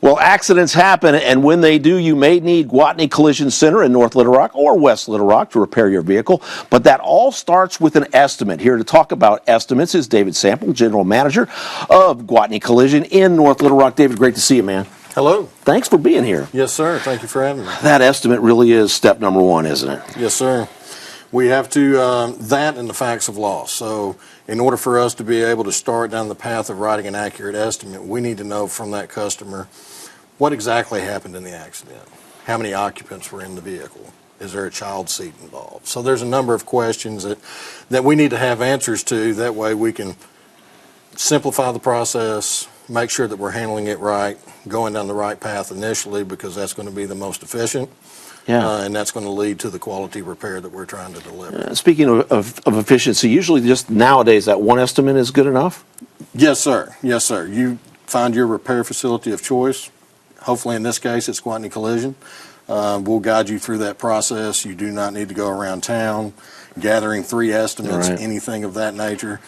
Well, accidents happen, and when they do, you may need Gwatney Collision Center in North Little Rock or West Little Rock to repair your vehicle. But that all starts with an estimate. Here to talk about estimates is David Sample, General Manager of Gwatney Collision in North Little Rock. David, great to see you, man. Hello. Thanks for being here. Yes, sir. Thank you for having me. That estimate really is step number one, isn't it? Yes, sir. We have to, that and the facts of loss. So in order for us to be able to start down the path of writing an accurate estimate, we need to know from that customer what exactly happened in the accident. How many occupants were in the vehicle? Is there a child seat involved? So there's a number of questions that we need to have answers to. That way we can simplify the process, make sure that we're handling it right, going down the right path initially, because that's going to be the most efficient. Yeah. And that's going to lead to the quality repair that we're trying to deliver. Speaking of efficiency, usually just nowadays that one estimate is good enough? Yes, sir. Yes, sir. You find your repair facility of choice. Hopefully in this case it's Gwatney Collision. We'll guide you through that process. You do not need to go around town gathering 3 estimates, right, anything of that nature.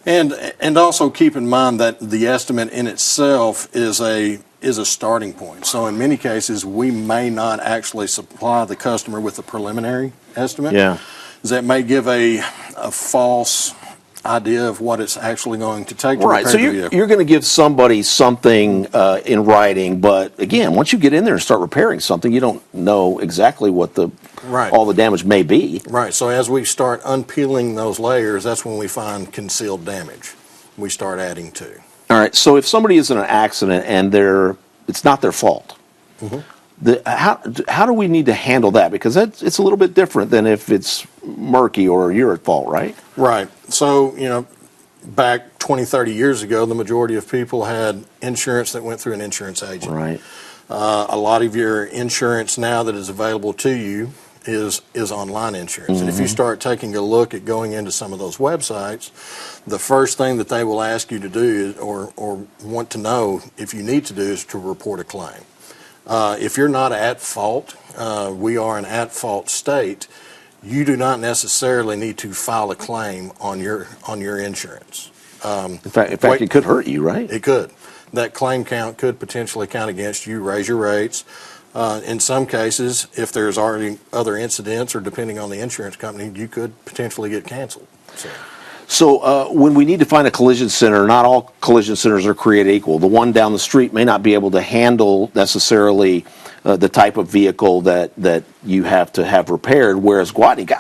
And also keep in mind that the estimate in itself is a starting point. So in many cases, we may not actually supply the customer with a preliminary estimate. Yeah. That may give a false idea of what it's actually going to take to Right, repair so the vehicle. you're going to give somebody something in writing, but again, once you get in there and start repairing something, you don't know exactly what all the damage may be. Right, so as we start unpeeling those layers, that's when we find concealed damage. We start adding to. All right, so if somebody is in an accident and it's not their fault, how do we need to handle that? Because it's a little bit different than if it's murky or you're at fault, right? Right. So, back 20, 30 years ago, the majority of people had insurance that went through an insurance agent. Right. A lot of your insurance now that is available to you is online insurance. And if you start taking a look at going into some of those websites, the first thing that they will ask you to do or want to know if you need to do is to report a claim. If you're not at fault, we are an at-fault state, you do not necessarily need to file a claim on your insurance. In fact, it could hurt you, right? It could. That claim count could potentially count against you, raise your rates. In some cases, if there's already other incidents or depending on the insurance company, you could potentially get canceled. So when we need to find a collision center, not all collision centers are created equal. The one down the street may not be able to handle necessarily the type of vehicle that you have to have repaired, whereas Gwatney,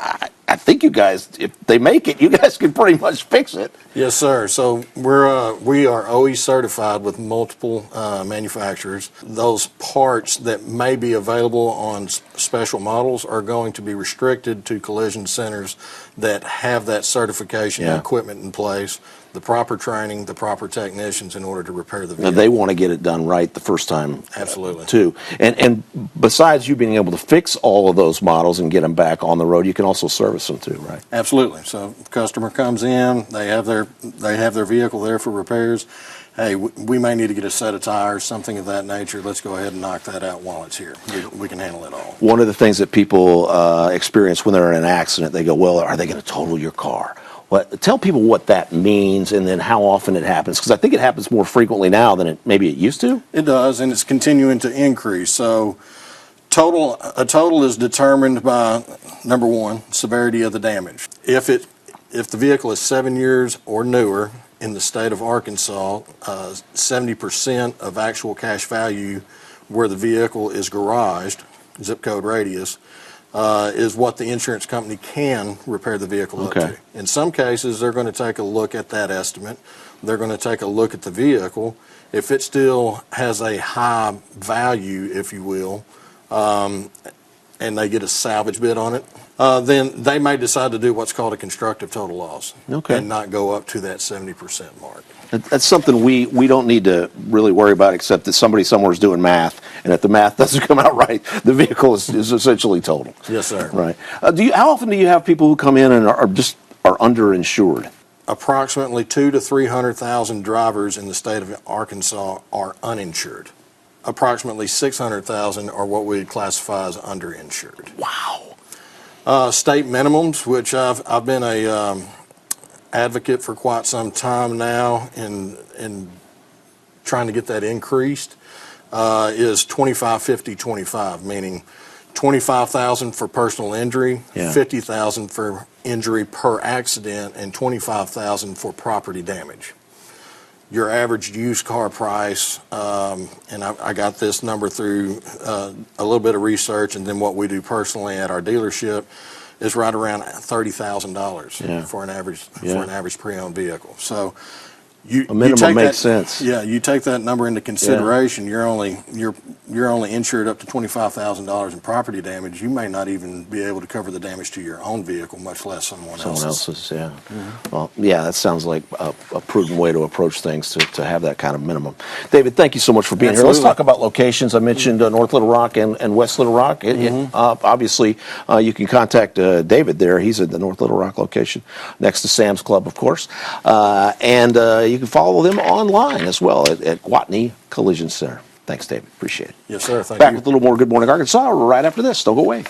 I think you guys, if they make it, you guys can pretty much fix it. Yes, sir. So we are OE certified with multiple manufacturers. Those parts that may be available on special models are going to be restricted to collision centers that have that certification and equipment in place, the proper training, the proper technicians in order to repair the vehicle. Now, they want to get it done right the first time. Absolutely. Too. And besides you being able to fix all of those models and get them back on the road, you can also service them too, right? Absolutely. So the customer comes in, they have their vehicle there for repairs. Hey, we may need to get a set of tires, something of that nature. Let's go ahead and knock that out while it's here. We can handle it all. One of the things that people experience when they're in an accident, they go, well, are they going to total your car? Tell people what that means and then how often it happens, because I think it happens more frequently now than maybe it used to. It does, and it's continuing to increase. So a total is determined by, number one, severity of the damage. If the vehicle is 7 years or newer in the state of Arkansas, 70% of actual cash value where the vehicle is garaged, zip code radius, is what the insurance company can repair the vehicle up to. In some cases, they're going to take a look at that estimate. They're going to take a look at the vehicle. If it still has a high value, if you will, and they get a salvage bid on it, then they may decide to do what's called a constructive total loss and not go up to that 70% mark. That's something we don't need to really worry about, except that somebody somewhere is doing math, and if the math doesn't come out right, the vehicle is essentially totaled. Yes, sir. Right. How often do you have people who come in and are underinsured? Approximately 200,000 to 300,000 drivers in the state of Arkansas are uninsured. Approximately 600,000 are what we classify as underinsured. Wow. State minimums, which I've been a advocate for quite some time now in trying to get that increased. is 25, 50, 25, meaning 25,000 for personal injury, Yeah. 50,000 for injury per accident, and 25,000 for property damage. Your average used car price, and I got this number through a little bit of research and then what we do personally at our dealership, is right around $30,000 Yeah. for an average Yeah. for an average pre-owned vehicle. So you A minimum take makes that, sense. Yeah, you take that number into consideration. You're only insured up to $25,000 in property damage. You may not even be able to cover the damage to your own vehicle, much less someone else's. Yeah. Well, yeah, that sounds like a prudent way to approach things to have that kind of minimum. David, thank you so much for being here. Let's Absolutely. talk about locations. I mentioned North Little Rock and West Little Rock. Obviously, you can contact David there. He's at the North Little Rock location next to Sam's Club, of course. And you can follow them online as well at Gwatney Collision Center. Thanks, David. Appreciate it. Yes, sir. Thank Back you. with a little more Good Morning Arkansas right after this. Don't go away.